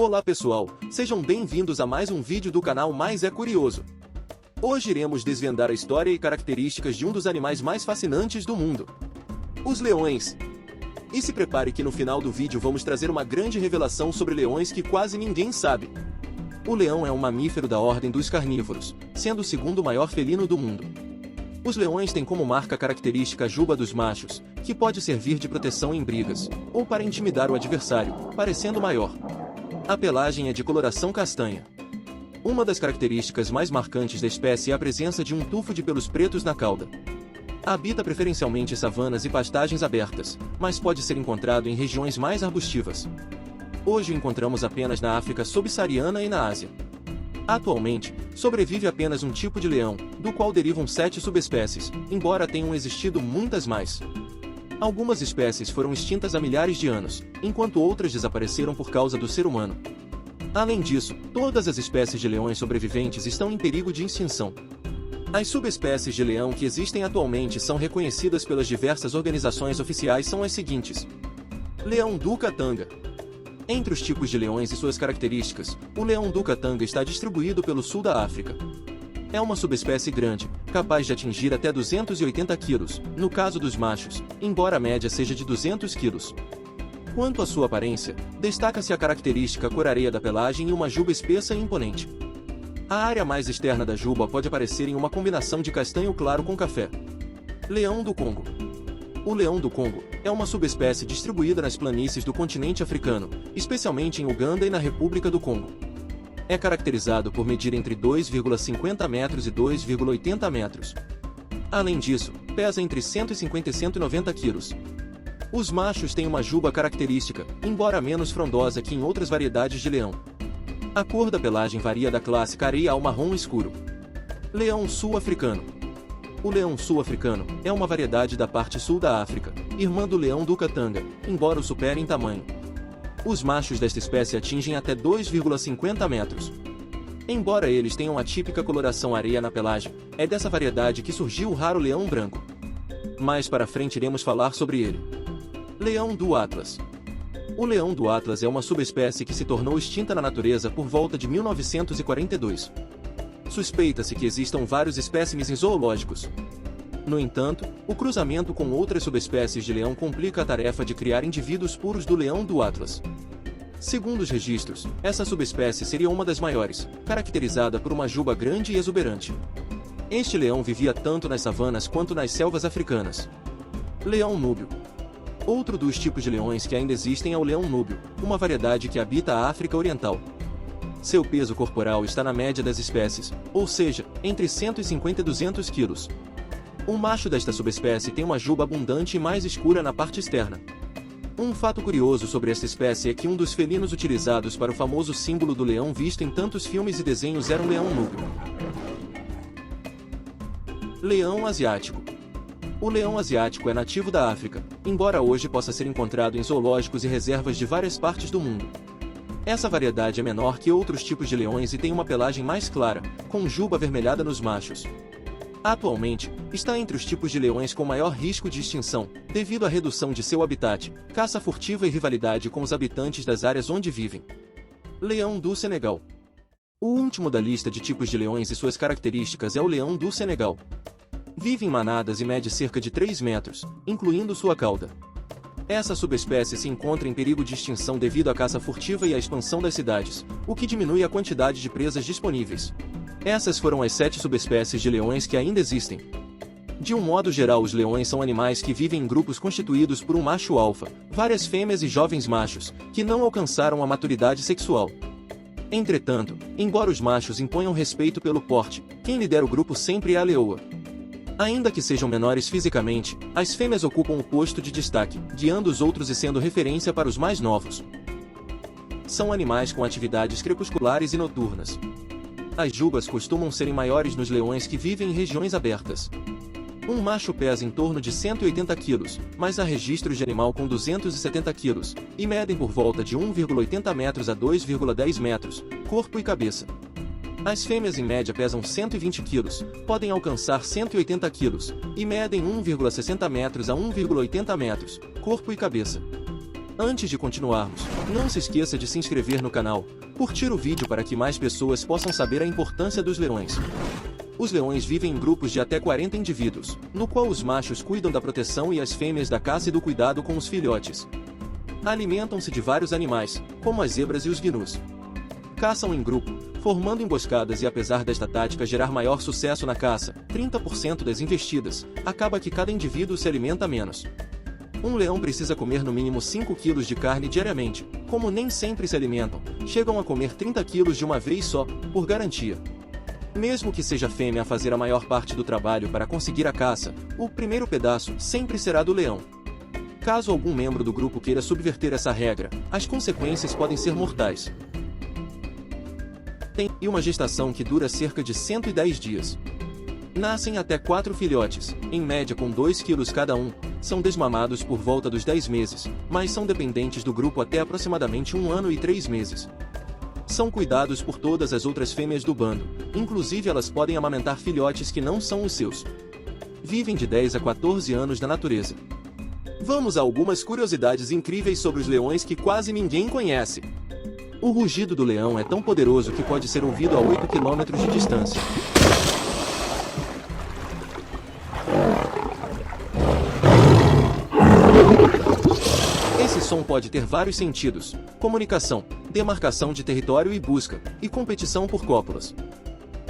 Olá pessoal, sejam bem-vindos a mais um vídeo do canal Mais é Curioso. Hoje iremos desvendar a história e características de um dos animais mais fascinantes do mundo, os leões. E se prepare que no final do vídeo vamos trazer uma grande revelação sobre leões que quase ninguém sabe. O leão é um mamífero da ordem dos carnívoros, sendo o segundo maior felino do mundo. Os leões têm como marca característica a juba dos machos, que pode servir de proteção em brigas, ou para intimidar o adversário, parecendo maior. A pelagem é de coloração castanha. Uma das características mais marcantes da espécie é a presença de um tufo de pelos pretos na cauda. Habita preferencialmente savanas e pastagens abertas, mas pode ser encontrado em regiões mais arbustivas. Hoje o encontramos apenas na África subsaariana e na Ásia. Atualmente, sobrevive apenas um tipo de leão, do qual derivam 7 subespécies, embora tenham existido muitas mais. Algumas espécies foram extintas há milhares de anos, enquanto outras desapareceram por causa do ser humano. Além disso, todas as espécies de leões sobreviventes estão em perigo de extinção. As subespécies de leão que existem atualmente são reconhecidas pelas diversas organizações oficiais são as seguintes: leão do Katanga. Entre os tipos de leões e suas características, o leão do Katanga está distribuído pelo sul da África. É uma subespécie grande, capaz de atingir até 280 kg, no caso dos machos, embora a média seja de 200 kg. Quanto à sua aparência, destaca-se a característica cor-areia da pelagem e uma juba espessa e imponente. A área mais externa da juba pode aparecer em uma combinação de castanho claro com café. Leão do Congo. O leão do Congo é uma subespécie distribuída nas planícies do continente africano, especialmente em Uganda e na República do Congo. É caracterizado por medir entre 2,50 metros e 2,80 metros. Além disso, pesa entre 150 e 190 quilos. Os machos têm uma juba característica, embora menos frondosa que em outras variedades de leão. A cor da pelagem varia da clássica areia ao marrom escuro. Leão sul-africano. O leão sul-africano é uma variedade da parte sul da África, irmã do leão do Katanga, embora o supere em tamanho. Os machos desta espécie atingem até 2,50 metros. Embora eles tenham a típica coloração areia na pelagem, é dessa variedade que surgiu o raro leão branco. Mais para frente iremos falar sobre ele. Leão do Atlas. O leão do Atlas é uma subespécie que se tornou extinta na natureza por volta de 1942. Suspeita-se que existam vários espécimes em zoológicos. No entanto, o cruzamento com outras subespécies de leão complica a tarefa de criar indivíduos puros do leão do Atlas. Segundo os registros, essa subespécie seria uma das maiores, caracterizada por uma juba grande e exuberante. Este leão vivia tanto nas savanas quanto nas selvas africanas. Leão núbio. Outro dos tipos de leões que ainda existem é o leão núbio, uma variedade que habita a África Oriental. Seu peso corporal está na média das espécies, ou seja, entre 150 e 200 quilos. O macho desta subespécie tem uma juba abundante e mais escura na parte externa. Um fato curioso sobre esta espécie é que um dos felinos utilizados para o famoso símbolo do leão visto em tantos filmes e desenhos era um leão núbio. Leão asiático. O leão asiático é nativo da África, embora hoje possa ser encontrado em zoológicos e reservas de várias partes do mundo. Essa variedade é menor que outros tipos de leões e tem uma pelagem mais clara, com juba avermelhada nos machos. Atualmente, está entre os tipos de leões com maior risco de extinção, devido à redução de seu habitat, caça furtiva e rivalidade com os habitantes das áreas onde vivem. Leão do Senegal. O último da lista de tipos de leões e suas características é o leão do Senegal. Vive em manadas e mede cerca de 3 metros, incluindo sua cauda. Essa subespécie se encontra em perigo de extinção devido à caça furtiva e à expansão das cidades, o que diminui a quantidade de presas disponíveis. Essas foram as 7 subespécies de leões que ainda existem. De um modo geral, os leões são animais que vivem em grupos constituídos por um macho alfa, várias fêmeas e jovens machos, que não alcançaram a maturidade sexual. Entretanto, embora os machos imponham respeito pelo porte, quem lidera o grupo sempre é a leoa. Ainda que sejam menores fisicamente, as fêmeas ocupam o posto de destaque, guiando os outros e sendo referência para os mais novos. São animais com atividades crepusculares e noturnas. As jubas costumam serem maiores nos leões que vivem em regiões abertas. Um macho pesa em torno de 180 kg, mas há registros de animal com 270 kg, e medem por volta de 1,80 metros a 2,10 metros, corpo e cabeça. As fêmeas em média pesam 120 kg, podem alcançar 180 kg, e medem 1,60 metros a 1,80 metros, corpo e cabeça. Antes de continuarmos, não se esqueça de se inscrever no canal, curtir o vídeo para que mais pessoas possam saber a importância dos leões. Os leões vivem em grupos de até 40 indivíduos, no qual os machos cuidam da proteção e as fêmeas da caça e do cuidado com os filhotes. Alimentam-se de vários animais, como as zebras e os gnus. Caçam em grupo, formando emboscadas e apesar desta tática gerar maior sucesso na caça, 30% das investidas, acaba que cada indivíduo se alimenta menos. Um leão precisa comer no mínimo 5 kg de carne diariamente, como nem sempre se alimentam, chegam a comer 30 kg de uma vez só, por garantia. Mesmo que seja a fêmea a fazer a maior parte do trabalho para conseguir a caça, o primeiro pedaço sempre será do leão. Caso algum membro do grupo queira subverter essa regra, as consequências podem ser mortais. Tem uma gestação que dura cerca de 110 dias. Nascem até 4 filhotes, em média com 2 kg cada um, são desmamados por volta dos 10 meses, mas são dependentes do grupo até aproximadamente 1 ano e 3 meses. São cuidados por todas as outras fêmeas do bando, inclusive elas podem amamentar filhotes que não são os seus. Vivem de 10 a 14 anos na natureza. Vamos a algumas curiosidades incríveis sobre os leões que quase ninguém conhece. O rugido do leão é tão poderoso que pode ser ouvido a 8 km de distância. Esse som pode ter vários sentidos: comunicação, demarcação de território e busca, e competição por cópulas.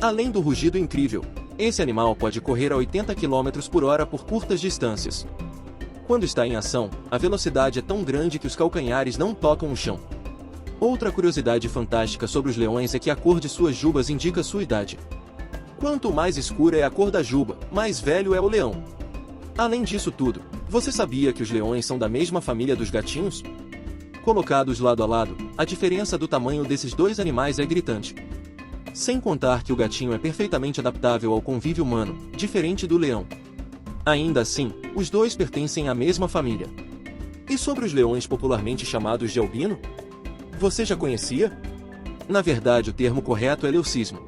Além do rugido incrível, esse animal pode correr a 80 km por hora por curtas distâncias. Quando está em ação, a velocidade é tão grande que os calcanhares não tocam o chão. Outra curiosidade fantástica sobre os leões é que a cor de suas jubas indica sua idade. Quanto mais escura é a cor da juba, mais velho é o leão. Além disso tudo, você sabia que os leões são da mesma família dos gatinhos? Colocados lado a lado, a diferença do tamanho desses dois animais é gritante. Sem contar que o gatinho é perfeitamente adaptável ao convívio humano, diferente do leão. Ainda assim, os dois pertencem à mesma família. E sobre os leões popularmente chamados de albino? Você já conhecia? Na verdade, o termo correto é leucismo.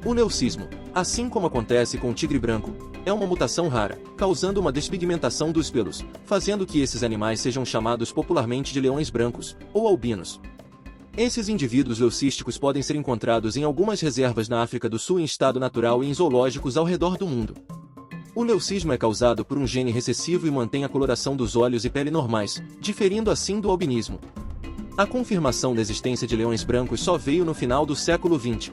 O leucismo, assim como acontece com o tigre branco, é uma mutação rara, causando uma despigmentação dos pelos, fazendo que esses animais sejam chamados popularmente de leões brancos, ou albinos. Esses indivíduos leucísticos podem ser encontrados em algumas reservas na África do Sul em estado natural e em zoológicos ao redor do mundo. O leucismo é causado por um gene recessivo e mantém a coloração dos olhos e pele normais, diferindo assim do albinismo. A confirmação da existência de leões brancos só veio no final do século XX.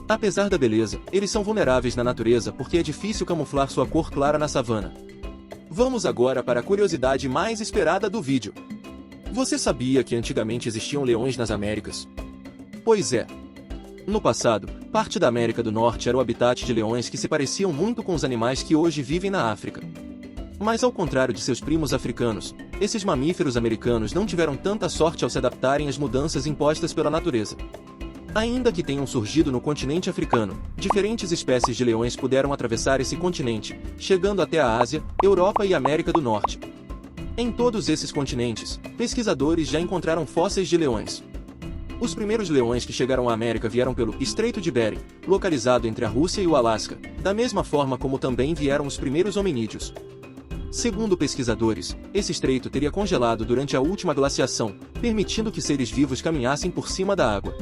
Apesar da beleza, eles são vulneráveis na natureza porque é difícil camuflar sua cor clara na savana. Vamos agora para a curiosidade mais esperada do vídeo. Você sabia que antigamente existiam leões nas Américas? Pois é. No passado, parte da América do Norte era o habitat de leões que se pareciam muito com os animais que hoje vivem na África. Mas ao contrário de seus primos africanos, esses mamíferos americanos não tiveram tanta sorte ao se adaptarem às mudanças impostas pela natureza. Ainda que tenham surgido no continente africano, diferentes espécies de leões puderam atravessar esse continente, chegando até a Ásia, Europa e América do Norte. Em todos esses continentes, pesquisadores já encontraram fósseis de leões. Os primeiros leões que chegaram à América vieram pelo Estreito de Bering, localizado entre a Rússia e o Alasca, da mesma forma como também vieram os primeiros hominídeos. Segundo pesquisadores, esse estreito teria congelado durante a última glaciação, permitindo que seres vivos caminhassem por cima da água.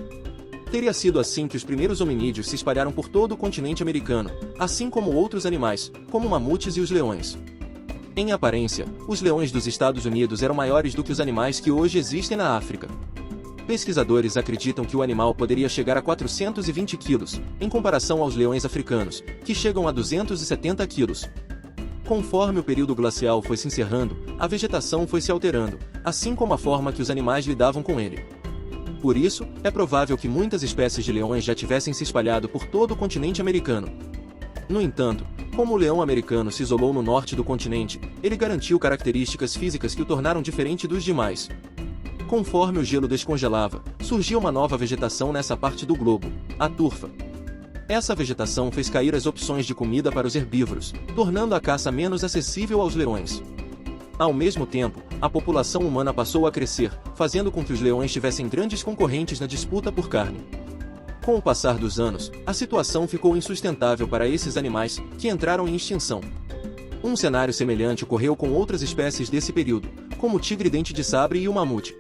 Teria sido assim que os primeiros hominídeos se espalharam por todo o continente americano, assim como outros animais, como mamutes e os leões. Em aparência, os leões dos Estados Unidos eram maiores do que os animais que hoje existem na África. Pesquisadores acreditam que o animal poderia chegar a 420 quilos, em comparação aos leões africanos, que chegam a 270 quilos. Conforme o período glacial foi se encerrando, a vegetação foi se alterando, assim como a forma que os animais lidavam com ele. Por isso, é provável que muitas espécies de leões já tivessem se espalhado por todo o continente americano. No entanto, como o leão americano se isolou no norte do continente, ele garantiu características físicas que o tornaram diferente dos demais. Conforme o gelo descongelava, surgiu uma nova vegetação nessa parte do globo, a turfa. Essa vegetação fez cair as opções de comida para os herbívoros, tornando a caça menos acessível aos leões. Ao mesmo tempo, a população humana passou a crescer, fazendo com que os leões tivessem grandes concorrentes na disputa por carne. Com o passar dos anos, a situação ficou insustentável para esses animais, que entraram em extinção. Um cenário semelhante ocorreu com outras espécies desse período, como o tigre-dente de sabre e o mamute.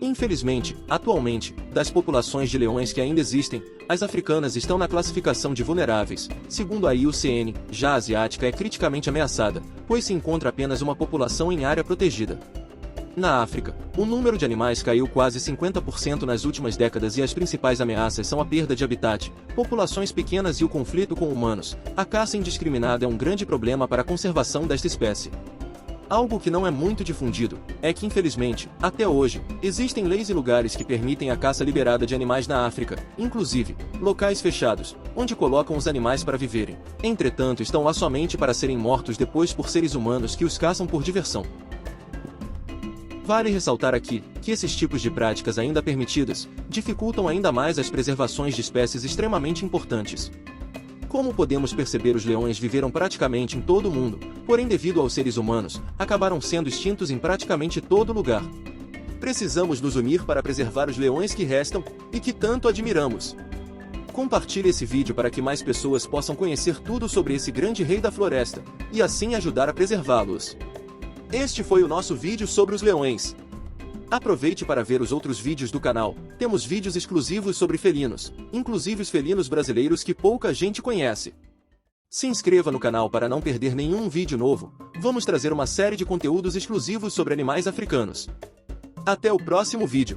Infelizmente, atualmente, das populações de leões que ainda existem, as africanas estão na classificação de vulneráveis. Segundo a IUCN, já a asiática é criticamente ameaçada, pois se encontra apenas uma população em área protegida. Na África, o número de animais caiu quase 50% nas últimas décadas e as principais ameaças são a perda de habitat, populações pequenas e o conflito com humanos. A caça indiscriminada é um grande problema para a conservação desta espécie. Algo que não é muito difundido é que, infelizmente, até hoje, existem leis e lugares que permitem a caça liberada de animais na África, inclusive locais fechados, onde colocam os animais para viverem. Entretanto, estão lá somente para serem mortos depois por seres humanos que os caçam por diversão. Vale ressaltar aqui que esses tipos de práticas ainda permitidas dificultam ainda mais as preservações de espécies extremamente importantes. Como podemos perceber, os leões viveram praticamente em todo o mundo, porém devido aos seres humanos, acabaram sendo extintos em praticamente todo lugar. Precisamos nos unir para preservar os leões que restam e que tanto admiramos. Compartilhe esse vídeo para que mais pessoas possam conhecer tudo sobre esse grande rei da floresta, e assim ajudar a preservá-los. Este foi o nosso vídeo sobre os leões. Aproveite para ver os outros vídeos do canal. Temos vídeos exclusivos sobre felinos, inclusive os felinos brasileiros que pouca gente conhece. Se inscreva no canal para não perder nenhum vídeo novo. Vamos trazer uma série de conteúdos exclusivos sobre animais africanos. Até o próximo vídeo.